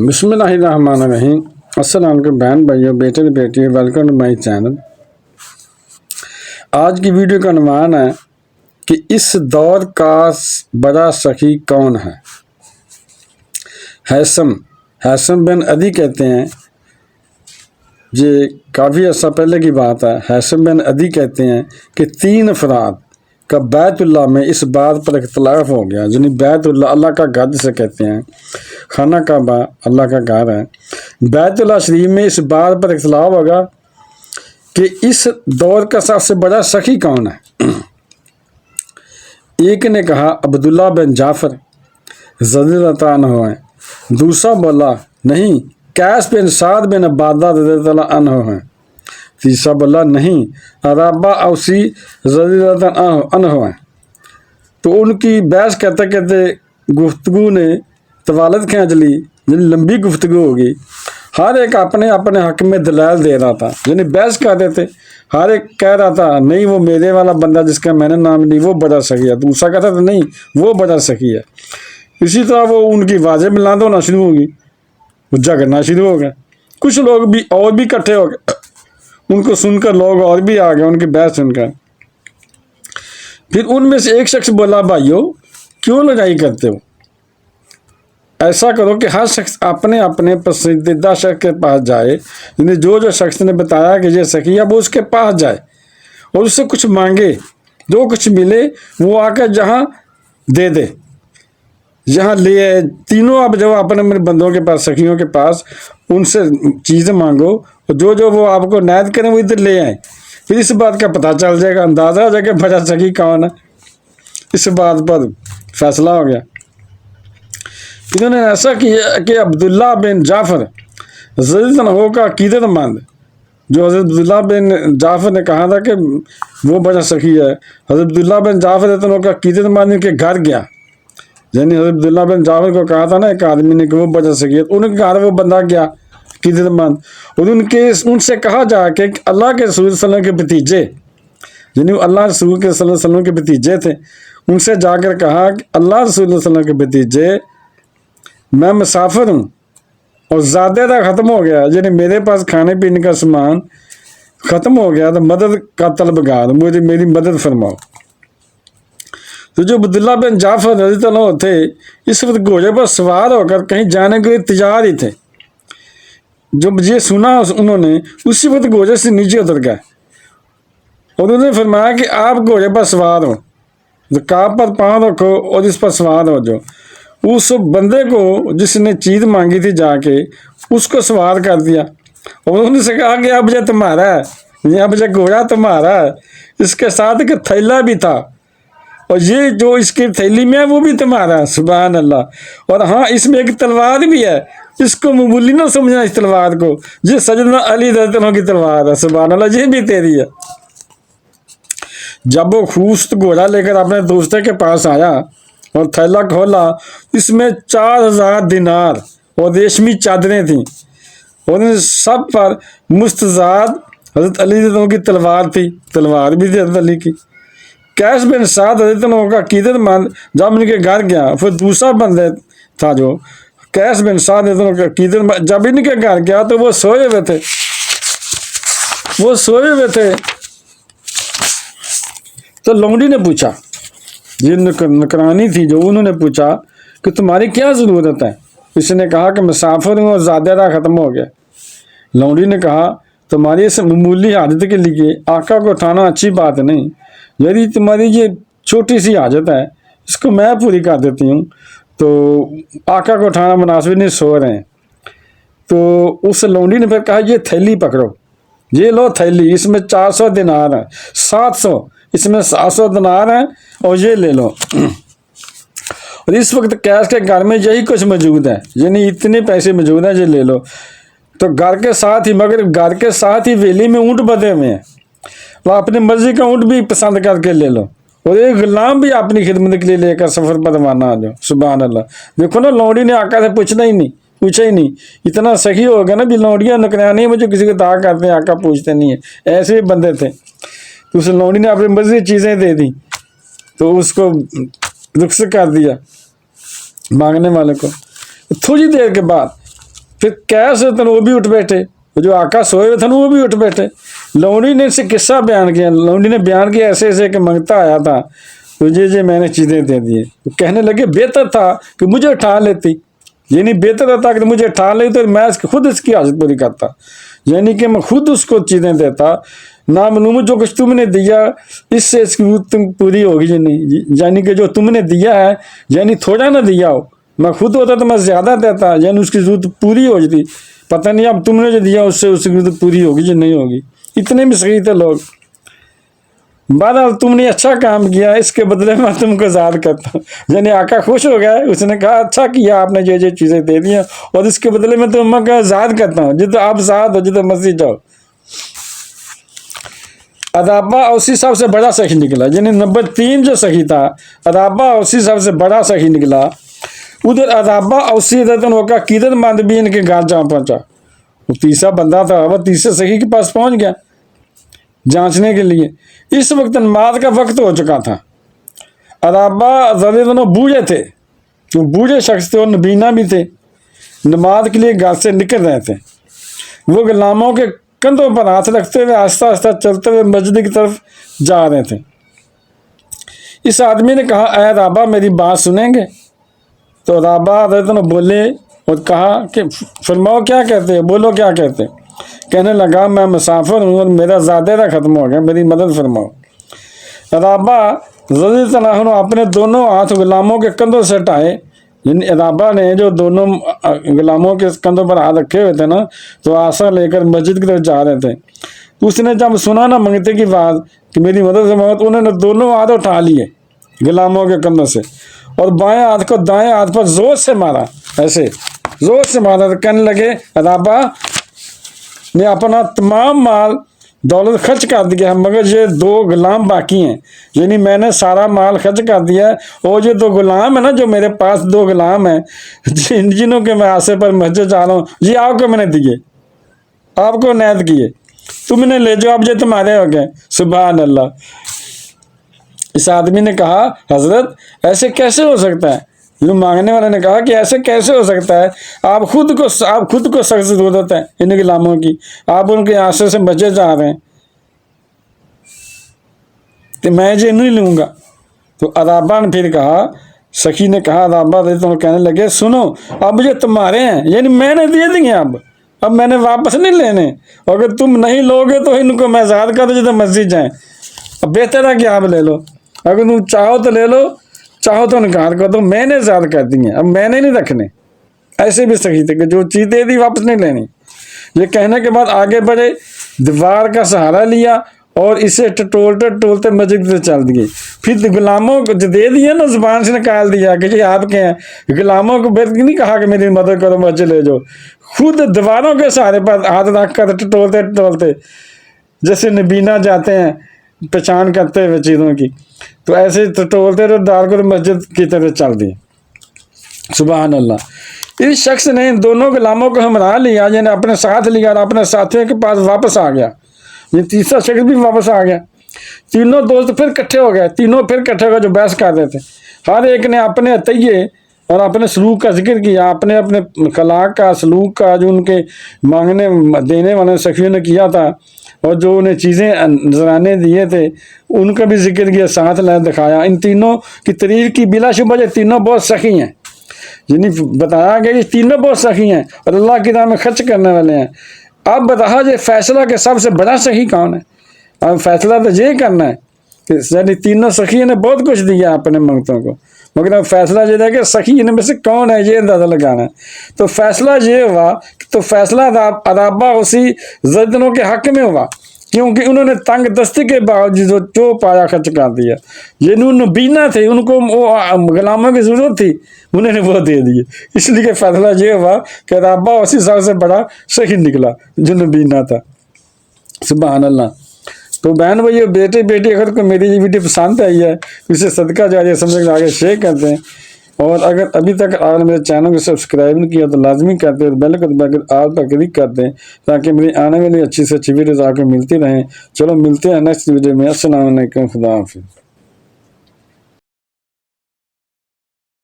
بسم اللہ الرحمن الرحیم۔ السلام علیکم بہن بھائیوں، بیٹے بیٹی، ویلکم ٹو مائی چینل۔ آج کی ویڈیو کا عنوان ہے کہ اس دور کا بڑا سخی کون ہے؟ ہیثم بن عدی کہتے ہیں، یہ کافی عرصہ پہلے کی بات ہے۔ ہیثم بن عدی کہتے ہیں کہ 3 افراد کا بیت اللہ میں اس بات پر اختلاف ہو گیا، یعنی بیت اللہ اللہ کا گھر جسے کہتے ہیں، خانہ کعبہ اللہ کا گھر ہے، بیت اللہ شریف میں اس بات پر اختلاف ہوگا کہ اس دور کا سب سے بڑا سخی کون ہے۔ ایک نے کہا عبداللہ بن جعفر رضی اللہ عنہ ہے، دوسرا بولا نہیں قیس بن سعد بن عبادہ رضی اللہ عنہ ہے، تیسرا بولا نہیں عرابہ اوسی رضی اللہ عنہ ہے۔ تو ان کی بحث کہتے کہتے گفتگو نے طوالت کھینچ لی، یعنی لمبی گفتگو ہوگی۔ ہر ایک اپنے اپنے حق میں دلائل دے رہا تھا، یعنی بحث کر رہے تھے۔ ہر ایک کہہ رہا تھا نہیں وہ میرے والا بندہ جس کا میں نے نام لی وہ بڑا سخی ہے، دوسرا کہتا تھا نہیں وہ بڑا سخی ہے۔ اسی طرح وہ ان کی واضح ملاد ہونا شروع ہوگی، وہ جھگڑنا شروع ہو گیا۔ کچھ لوگ بھی اور بھی اکٹھے ہو گئے، ان کو سن کر لوگ اور بھی آ گئے ان کی بحث سن کر۔ پھر ان میں سے ایک شخص بولا بھائیو کیوں لڑائی کرتے ہو؟ ایسا کرو کہ ہر شخص اپنے اپنے پسندیدہ شخص کے پاس جائے، یعنی جو شخص نے بتایا کہ یہ سخی ہے وہ اس کے پاس جائے اور اس سے کچھ مانگے، جو کچھ ملے وہ آ کر جہاں دے دے، جہاں لے آئے۔ تینوں اب جو اپنے اپنے بندوں کے پاس سخیوں کے پاس ان سے چیزیں مانگو اور جو وہ آپ کو عنایت کریں وہ ادھر لے آئیں۔ پھر اس بات کا پتہ چل جائے گا، اندازہ ہو جائے گا بڑا سخی کون ہے۔ اس بات پر فیصلہ ہو گیا۔ انہوں نے ایسا کیا کہ عبداللہ بن جعفر رضی اللہ عنہ کا عقیدت مند، جو حضرت عبداللہ بن جعفر نے کہا تھا کہ وہ بڑا سخی ہے، حضرت عبداللہ بن جعفر رضی اللہ عنہ کا عقیدت مند ان کے گھر گیا، یعنی حضرت عبداللہ بن جعفر کو کہا تھا نا ایک آدمی نے کہ وہ بڑا سخی ہے، ان کے گھر وہ بندہ گیا عقیدت مند، اور ان سے کہا جا کہ اللہ کے رسول صلی اللہ علیہ وسلم کے بھتیجے، یعنی اللہ رسول کے صلی اللہ علیہ وسلم کے بھتیجے تھے، ان سے جا کر کہا کہ اللہ رسول اللہ صلی اللہ علیہ وسلم کے بھتیجے میں مسافر ہوں اور زیادہ ختم ہو گیا، یعنی میرے پاس کھانے پینے کا سامان ختم ہو گیا، تو مدد کا طلبگار مجھے میری مدد فرماؤ۔ تو جو عبداللہ بن جعفر رضی اللہ عنہ تھے اس وقت گھوڑے پر سوار ہو کر کہیں جانے کے لیے تیار ہی تھے۔ جب یہ سنا انہوں نے اسی وقت گھوڑے سے نیچے اتر گئے اور انہوں نے فرمایا کہ آپ گھوڑے پر سوار ہو، رکاب پر پاؤں رکھو اور اس پر سوار ہو جاؤ۔ اس بندے کو جس نے چیز مانگی تھی جا کے اس کو سوار کر دیا اور انہوں نے کہا کہ اب یہ تمہارا ہے، اب یہ گھوڑا تمہارا ہے۔ اس کے ساتھ ایک تھیلا بھی تھا اور یہ جو اس کی تھیلی میں ہے وہ بھی تمہارا ہے، سبحان اللہ۔ اور ہاں اس میں ایک تلوار بھی ہے، اس کو معمولی نہ سمجھنا، اس تلوار کو، یہ سیدنا علی رضی اللہ عنہ کی تلوار ہے، سبحان اللہ، یہ بھی تیری ہے۔ جب وہ خوست گھوڑا لے کر اپنے دوستے کے پاس آیا اور تھیلا کھولا، اس میں 4000 دینار اور ریشمی چادریں تھیں اور ان سب پر مستزاد حضرت علی رضی اللہ عنہ کی تلوار تھی، تلوار بھی تھی حضرت علی کی۔ قیس بن سعد رضی اللہ عنہ کا عقیدت مند جب ان کے گھر گیا، پھر دوسرا بندہ تھا جو قیس بن سعد رضی اللہ عنہ کا عقیدت مند جب ان کے گھر گیا تو وہ سوئے ہوئے تھے، تو لونڈی نے پوچھا، یہ نکرانی تھی جو، انہوں نے پوچھا کہ تمہاری کیا ضرورت ہے؟ اس نے کہا کہ مسافر ہوں اور زیادہ ختم ہو گیا۔ لونڈی نے کہا تمہاری اس معمولی حاجت کے لیے آقا کو اٹھانا اچھی بات نہیں، یعنی تمہاری یہ چھوٹی سی حاجت ہے اس کو میں پوری کر دیتی ہوں، تو آقا کو اٹھانا مناسب نہیں، سو رہے ہیں۔ تو اس لونڈی نے پھر کہا یہ تھیلی پکڑو، یہ لو تھیلی، اس میں 400 دینار ہیں، 700 اس میں 700 دینار ہیں اور یہ لے لو۔ اور اس وقت قیس کے گھر میں یہی کچھ موجود ہے، یعنی اتنے پیسے موجود ہیں، یہ لے لو۔ تو گھر کے ساتھ ہی ویلی میں اونٹ بدے ہوئے ہیں، وہ اپنی مرضی کا اونٹ بھی پسند کر کے لے لو اور ایک غلام بھی اپنی خدمت کے لیے لے کر سفر پر روانہ آ جاؤ، سبحان اللہ۔ دیکھو نا لونڈی نے آقا سے پوچھا ہی نہیں، اتنا سخی ہو گیا نا بھی لونڈیاں نکرانی مجھے کسی کو دعا کرتے ہیں، آقا پوچھتے نہیں ہیں، ایسے ہی بندے تھے۔ تو اس لونڈی نے اپنی مرضی چیزیں دے دی تو اس کو رخصت کر دیا مانگنے والے کو۔ تھوڑی دیر کے بعد फिर कैस थे वो भी उठ बैठे, जो आका सोए हुए थे वो भी उठ बैठे। लौंडी ने से किस्सा बयान किया, लौंडी ने बयान किया ऐसे ऐसे कि मंगता आया था, तुझे जो मैंने चीज़ें दे दिए। तो कहने लगे बेहतर था कि मुझे उठा लेती, यानी बेहतर था कि मुझे उठा लेती तो मैं खुद इसकी हाजत पूरी करता, यानी कि मैं खुद उसको चीज़ें देता। ना मालूम जो कुछ तुमने दिया इससे इसकी तुम पूरी होगी या नहीं, यानी कि जो तुमने दिया है यानी थोड़ा ना दिया हो, मैं खुद होता तो मैं ज़्यादा देता, यानी उसकी ज़रूरत पूरी हो जाती। पता नहीं अब तुमने जो दिया उससे उसकी ज़रूरत पूरी होगी या नहीं होगी। इतने भी सही थे लोग। बहरहाल तुमने अच्छा काम किया, इसके बदले में तुमको आज़ाद करता हूँ। यानी आका खुश हो गया, उसने कहा अच्छा किया आपने जो चीज़ें दे दी और इसके बदले में तुमको आज़ाद करता हूँ, जितना आप आज़ाद हो जितना मर्जी जाओ। अदाबा औसी सबसे बड़ा सखी निकला, यानी नंबर 3 जो सखी था अदाबा औसी सबसे बड़ा सखी निकला। उधर अदाबा औसी रतन होकर किधर मंद भी इनके घर जा पहुंचा। वो तीसरा बंदा था वह तीसरे सखी के पास पहुंच गया जांचने के लिए। इस वक्त नमाज का वक्त हो चुका था। अदाबा दोनों बूढ़े थे, वो बूढ़े शख्स थे और नबीना भी थे, नमाज के लिए घर से निकल रहे थे। वो गुलामों के कंधों पर हाथ रखते हुए आस्ता आस्ता चलते हुए मस्जिद की तरफ जा रहे थे। इस आदमी ने कहा ऐ अदाबा मेरी बात सुनेंगे? तो अदाबा दोनों बोले और कहा कि फरमाओ क्या कहते हैं, बोलो क्या कहते हैं। कहने लगा मैं मुसाफिर हूँ और मेरा ज़ादेरा ख़त्म हो गया, मेरी मदद फरमाओ। अदाबा रज़ी अल्लाह अन्हु अपने दोनों हाथ गुलामों के कंधों से हटाए, यानी अदाबा ने जो दोनों गुलामों के कंधों पर हाथ रखे हुए थे ना, तो आशा लेकर मस्जिद की तरफ जा रहे थे। उसने जब सुना ना मंगते की बात कि मेरी मदद फरमाओ, तो उन्होंने दोनों हाथ उठा लिए गुलामों के कंधों से और बाएं हाथ को दाएं हाथ पर जोर से मारा, ऐसे जोर से मारा। तो कहने लगे अदाबा ने अपना तमाम माल दौलत खर्च कर दिया है, मगर ये 2 गुलाम बाकी हैं, यानी मैंने सारा माल खर्च कर दिया है। और ये 2 गुलाम है ना, जो मेरे पास 2 गुलाम हैं जिन्हों के मैं आसे पर मस्जिद जा रहा हूँ, ये आपको मैंने दिए, आपको नैद किए, तुमने ले जाओ, अब ये तुम्हारे हो गए। सुभान अल्लाह। इस आदमी ने कहा हजरत ऐसे कैसे हो सकता है? जो मांगने वाले ने कहा कि ऐसे कैसे हो सकता है, आप खुद को सख्त जरूरत है इन गुलामों की, आप उनके आशे से मस्जिद जा रहे हैं, तो मैं ये नहीं लूँगा। तो अदाबा ने फिर कहा, सखी ने कहा अदाबा तो कहने लगे सुनो अब ये तुम्हारे हैं, यानी मैंने दे दिए, अब मैंने वापस नहीं लेने, अगर तुम नहीं लोगे तो इनको मैं आज़ाद कर दूँ तो मस्जिद जाएँ। अब बेहतर है कि आप ले लो, अगर तुम चाहो तो ले लो, चाहो तो इनकार कर दो, मैंने आज़ाद कर दी है, अब मैंने नहीं रखने। ऐसे भी सही थे कि जो चीज़ दे दी वापस नहीं लेनी। ये कहने के बाद आगे बढ़े, दीवार का सहारा लिया और इसे टटोलते मस्जिद से चल दिए। फिर गुलामों को जो दे दिया ना, जुबान से निकाल दिया कि ये आपके हैं। गुलामों को बेद नहीं कहा कि मेरी मदद करो मस्जिद ले जाओ, खुद दीवारों के सहारे पर हाथ रख कर टटोलते जैसे नबीना जाते हैं पहचान करते हुए चीज़ों की, तो ऐसे टटोलते रहो दार को मस्जिद की तरफ चल दिए। सुभान अल्लाह। इस शख्स ने इन दोनों गुलामों को हमरा लिया, यानी अपने साथ लिया और अपने साथियों के पास वापस आ गया। ये तीसरा शख्स भी वापस आ गया। तीनों दोस्त फिर इकट्ठे हो गए, तीनों फिर इकट्ठे हो गए जो बहस कर रहे थे। हर एक ने अपने तैये और अपने सलूक का जिक्र किया, अपने अपने खलाक का सलूक का, जो उनके मांगने देने वाले सखियों ने किया था और जो उन्हें चीज़ें नजराने दिए थे उनका भी जिक्र किया, साथ ला दिखाया। इन तीनों की तारीफ की, बिलाशुबा ये तीनों बहुत सखी हैं, यानी बताया गया ये तीनों बहुत सखी हैं और अल्लाह की राह में खर्च करने वाले हैं। अब बताया ये फैसला के सबसे बड़ा सखी कौन है? अब फैसला तो ये करना है कि यानी तीनों सखी ने बहुत कुछ दिया अपने मंगतों को, मगर अब फैसला ये है कि सखी इनमें से कौन है, ये अंदाज़ा लगाना है। तो फैसला ये हुआ, तो फैसला अदाबा उसी जदनों के हक में हुआ, क्योंकि उन्होंने तंग दस्ती के बावजूद जो पाया खर्च कर दिया। ये नबीना थे, उनको वो गुलामों की ज़रूरत थी, उन्होंने वो दे दिए। इसलिए फैसला ये हुआ कि अदाबा उसी सबसे बड़ा सही निकला जो नबीना था। सुभान अल्लाह। तो बहन भाई बेटे बेटी अगर को मेरी ये वीडियो पसंद आई है तो इसे सदका जारिया समझ कर आगे शेयर करते हैं, और अगर अभी तक आपने मेरे चैनल को सब्सक्राइब नहीं किया तो लाजमी करते हैं और बेल को दबाकर आल पर क्लिक कर दें ताकि मेरी आने वाली अच्छी से अच्छी वीडियोज़ आपको मिलती रहें। चलो मिलते हैं नेक्स्ट वीडियो में। अस्सलाम वालेकुम, खुदा हाफिज़।